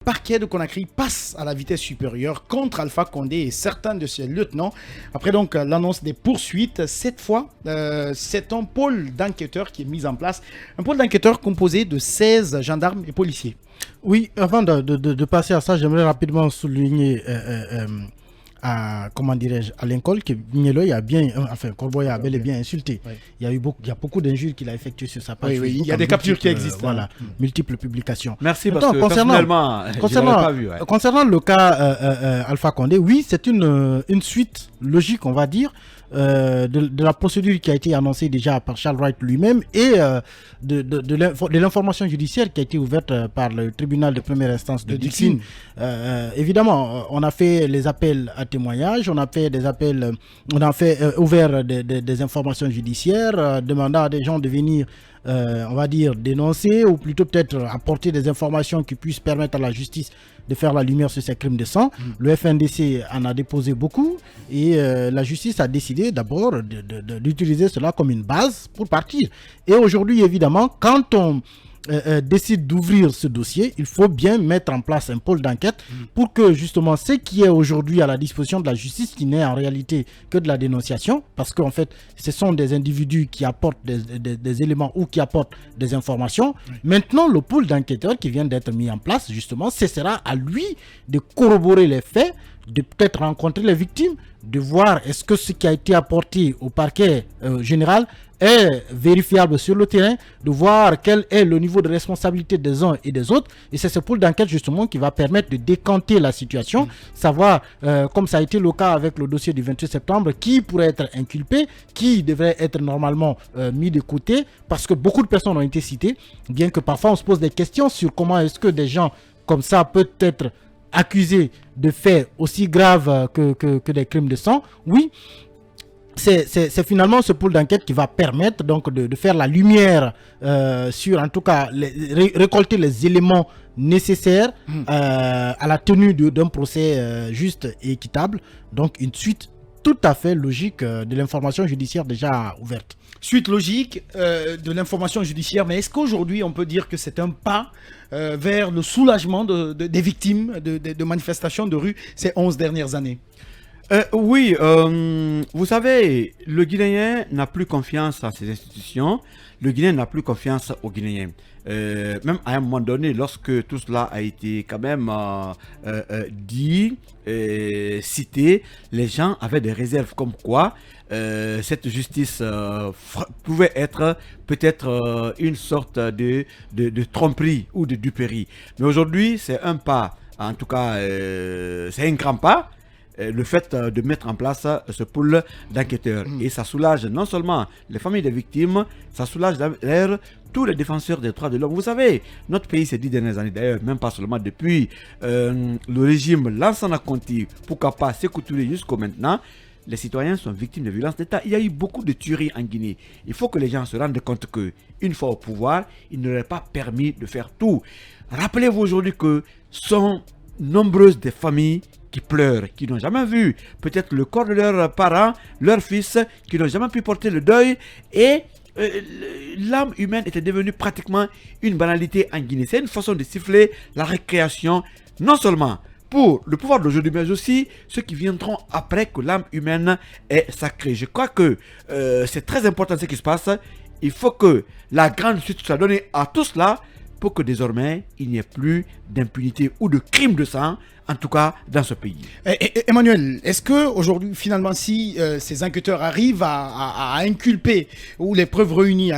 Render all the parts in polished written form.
parquet de Conakry passe à la vitesse supérieure contre Alpha Condé et certains de ses lieutenants. Après donc l'annonce des poursuites, cette fois, c'est un pôle d'enquêteurs qui est mis en place. Un pôle d'enquêteurs composé de 16 gendarmes et policiers. Oui, avant de passer à ça, j'aimerais rapidement souligner comment dirais-je, à l'école que Vigneloy a bien, enfin Corboya a bel et bien insulté. Oui. Il y a beaucoup d'injures qu'il a effectuées sur sa page. Oui, il y a des captures qui existent. Voilà, multiples publications. Merci. Maintenant, parce que personnellement, je l'avais pas vu. Ouais. Concernant le cas Alpha Condé, oui, c'est une suite logique, on va dire, de la procédure qui a été annoncée déjà par Charles Wright lui-même et de l'information judiciaire qui a été ouverte par le tribunal de première instance de Dixine. Évidemment, on a fait les appels à témoignages, on a fait des appels, on a fait ouvert des informations judiciaires, demandant à des gens de venir, on va dire, dénoncer ou plutôt peut-être apporter des informations qui puissent permettre à la justice de faire la lumière sur ces crimes de sang. Le FNDC en a déposé beaucoup et la justice a décidé d'abord d'utiliser cela comme une base pour partir. Et aujourd'hui, évidemment, quand on décide d'ouvrir ce dossier, il faut bien mettre en place un pôle d'enquête pour que justement ce qui est aujourd'hui à la disposition de la justice, qui n'est en réalité que de la dénonciation, parce qu'en fait ce sont des individus qui apportent des éléments ou qui apportent des informations. Maintenant, le pôle d'enquêteurs qui vient d'être mis en place, justement, ce sera à lui de corroborer les faits, de peut-être rencontrer les victimes, de voir est-ce que ce qui a été apporté au parquet général est vérifiable sur le terrain, de voir quel est le niveau de responsabilité des uns et des autres. Et c'est ce pôle d'enquête justement qui va permettre de décanter la situation, savoir, comme ça a été le cas avec le dossier du 28 septembre, qui pourrait être inculpé, qui devrait être normalement mis de côté, parce que beaucoup de personnes ont été citées, bien que parfois on se pose des questions sur comment est-ce que des gens comme ça peuvent être accusés de faits aussi graves que des crimes de sang. Oui, c'est finalement ce pôle d'enquête qui va permettre donc de faire la lumière sur, en tout cas, récolter les éléments nécessaires à la tenue d'un procès juste et équitable. Donc une suite tout à fait logique de l'information judiciaire déjà ouverte. Suite logique de l'information judiciaire, mais est-ce qu'aujourd'hui on peut dire que c'est un pas vers le soulagement des victimes de manifestations de rue ces 11 dernières années? Oui, vous savez, le Guinéen n'a plus confiance à ses institutions, le Guinéen n'a plus confiance aux Guinéens. Même à un moment donné, lorsque tout cela a été quand même dit, cité, les gens avaient des réserves comme quoi cette justice pouvait être peut-être une sorte de tromperie ou de duperie. Mais aujourd'hui, c'est un pas, en tout cas, c'est un grand pas. Le fait de mettre en place ce pôle d'enquêteurs. Et ça soulage non seulement les familles des victimes, ça soulage d'ailleurs tous les défenseurs des droits de l'homme. Vous savez, notre pays ces 10 dernières années, d'ailleurs, même pas seulement depuis le régime Lansana Conté, pourquoi pas Sékou Touré jusqu'au maintenant, les citoyens sont victimes de violences d'État. Il y a eu beaucoup de tueries en Guinée. Il faut que les gens se rendent compte qu'une fois au pouvoir, il ne leur est pas permis de faire tout. Rappelez-vous aujourd'hui que sont nombreuses des familles qui pleurent, qui n'ont jamais vu peut-être le corps de leurs parents, leurs fils, qui n'ont jamais pu porter le deuil, et l'âme humaine était devenue pratiquement une banalité en Guinée. C'est une façon de siffler la récréation, non seulement pour le pouvoir d'aujourd'hui, mais aussi ceux qui viendront après que l'âme humaine est sacrée. Je crois que c'est très important ce qui se passe. Il faut que la grande suite soit donnée à tout cela pour que désormais il n'y ait plus d'impunité ou de crime de sang, en tout cas dans ce pays. Emmanuel, est-ce que aujourd'hui, finalement, si ces enquêteurs arrivent à inculper, ou les preuves réunies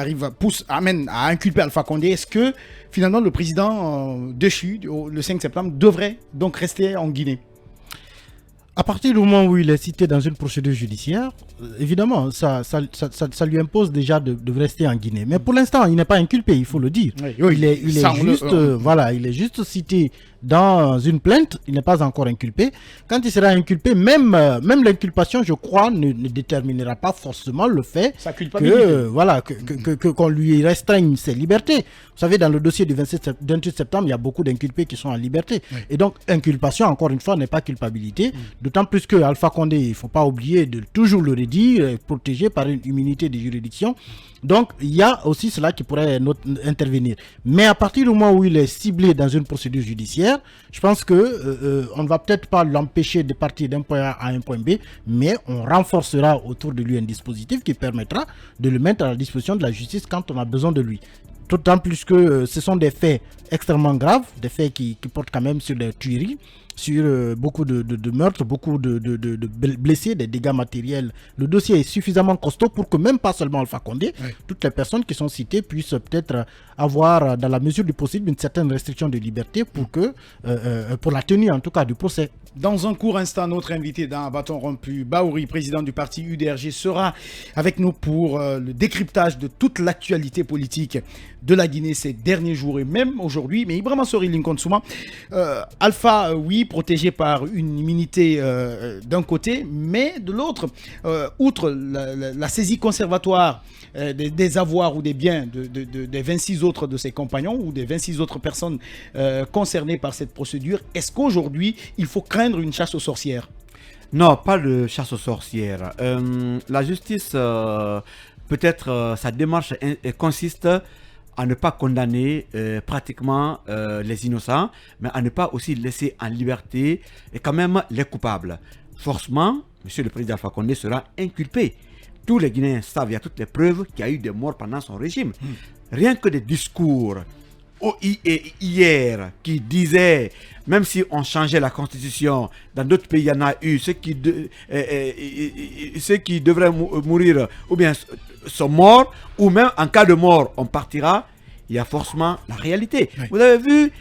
amènent à inculper Alpha Condé, est-ce que finalement le président déchu le 5 septembre devrait donc rester en Guinée? À partir du moment où il est cité dans une procédure judiciaire, évidemment, ça lui impose déjà de rester en Guinée. Mais pour l'instant, il n'est pas inculpé, il faut le dire. Oui, il est juste cité dans une plainte, il n'est pas encore inculpé. Quand il sera inculpé, même l'inculpation, je crois, ne déterminera pas forcément le fait qu'on lui restreigne ses libertés. Vous savez, dans le dossier du 28 septembre, il y a beaucoup d'inculpés qui sont en liberté. Oui. Et donc, inculpation, encore une fois, n'est pas culpabilité. D'autant plus que Alpha Condé, il ne faut pas oublier de toujours le redire, protégé par une immunité de juridiction. Donc, il y a aussi cela qui pourrait intervenir. Mais à partir du moment où il est ciblé dans une procédure judiciaire, judiciaire, je pense que on ne va peut-être pas l'empêcher de partir d'un point A à un point B, mais on renforcera autour de lui un dispositif qui permettra de le mettre à la disposition de la justice quand on a besoin de lui. D'autant plus que ce sont des faits extrêmement graves, des faits qui portent quand même sur des tueries, sur beaucoup de meurtres, beaucoup de blessés, des dégâts matériels. Le dossier est suffisamment costaud pour que même pas seulement Alpha Condé, toutes les personnes qui sont citées puissent peut-être avoir, dans la mesure du possible, une certaine restriction de liberté pour la tenue en tout cas du procès. Dans un court instant, notre invité dans Bâton rompu, Bahouri, président du parti UDRG, sera avec nous pour le décryptage de toute l'actualité politique de la Guinée ces derniers jours et même aujourd'hui. Mais Ibrahima Sori Lincoln Souma, Alpha, oui, protégé par une immunité d'un côté, mais de l'autre, outre la saisie conservatoire des avoirs ou des biens des 26 autres de ses compagnons ou des 26 autres personnes concernées par cette procédure, est-ce qu'aujourd'hui, il faut craindre une chasse aux sorcières? Non, pas de chasse aux sorcières. La justice, peut-être sa démarche consiste à ne pas condamner pratiquement les innocents, mais à ne pas aussi laisser en liberté et quand même les coupables. Forcément, monsieur le président Alpha Condé sera inculpé. Tous les Guinéens savent, il y a toutes les preuves qu'il y a eu des morts pendant son régime. Rien que des discours hier qui disaient, même si on changeait la constitution, dans d'autres pays il y en a eu, ceux qui devraient mourir ou bien sont morts, ou même en cas de mort on partira, il y a forcément la réalité. Oui. Vous avez vu,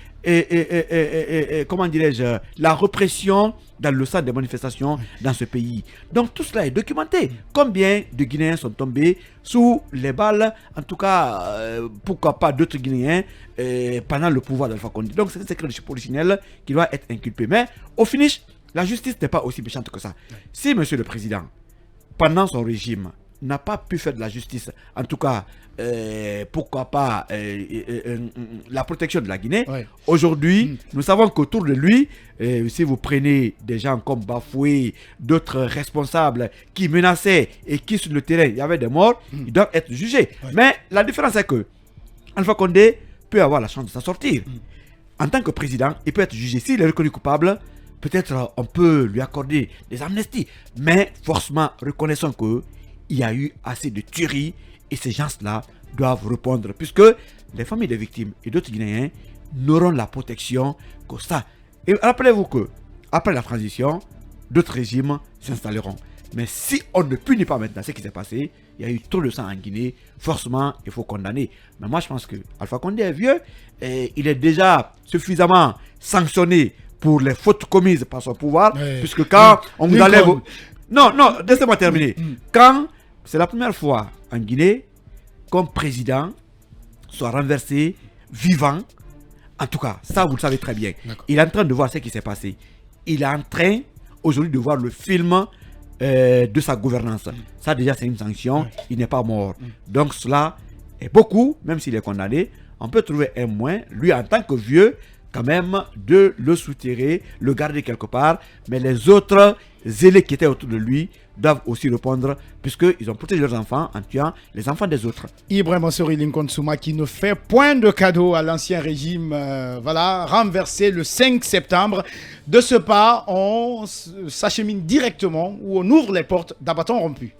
comment dirais-je, la répression dans le centre des manifestations dans ce pays. Donc tout cela est documenté. Combien de Guinéens sont tombés sous les balles, en tout cas, pourquoi pas d'autres Guinéens pendant le pouvoir d'Alpha Condé. Donc c'est un secret de polichinelle qui doit être inculpé. Mais au finish, la justice n'est pas aussi méchante que ça. Si monsieur le président, pendant son régime, n'a pas pu faire de la justice, en tout cas, pourquoi pas la protection de la Guinée. Aujourd'hui, nous savons qu'autour de lui, si vous prenez des gens comme Bafoué, d'autres responsables qui menaçaient et qui sur le terrain, il y avait des morts, ils doivent être jugés. Mais la différence est que Alpha Condé peut avoir la chance de s'en sortir. En tant que président, il peut être jugé. S'il est reconnu coupable, peut-être on peut lui accorder des amnesties. Mais forcément, reconnaissons que il y a eu assez de tueries et ces gens-là doivent répondre puisque les familles des victimes et d'autres Guinéens n'auront la protection que ça. Et rappelez-vous que après la transition, d'autres régimes s'installeront. Mais si on ne punit pas maintenant ce qui s'est passé, il y a eu trop de sang en Guinée, forcément il faut condamner. Mais moi je pense que Alpha Condé est vieux et il est déjà suffisamment sanctionné pour les fautes commises par son pouvoir, puisque quand on vous enlève... Non, laissez-moi terminer. Quand c'est la première fois en Guinée qu'un président soit renversé vivant, en tout cas, ça vous le savez très bien. Il est en train de voir ce qui s'est passé. Il est en train aujourd'hui de voir le film de sa gouvernance. Ça déjà c'est une sanction, il n'est pas mort. Donc cela est beaucoup, même s'il est condamné, on peut trouver un moins, lui en tant que vieux, quand même de le soutirer, le garder quelque part, mais les autres zélés qui étaient autour de lui doivent aussi répondre puisqu'ils ont protégé leurs enfants en tuant les enfants des autres. Ibrahima Sori Lincoln Souma qui ne fait point de cadeau à l'ancien régime, renversé le 5 septembre. De ce pas, on s'achemine directement ou on ouvre les portes d'A Bâton rompu.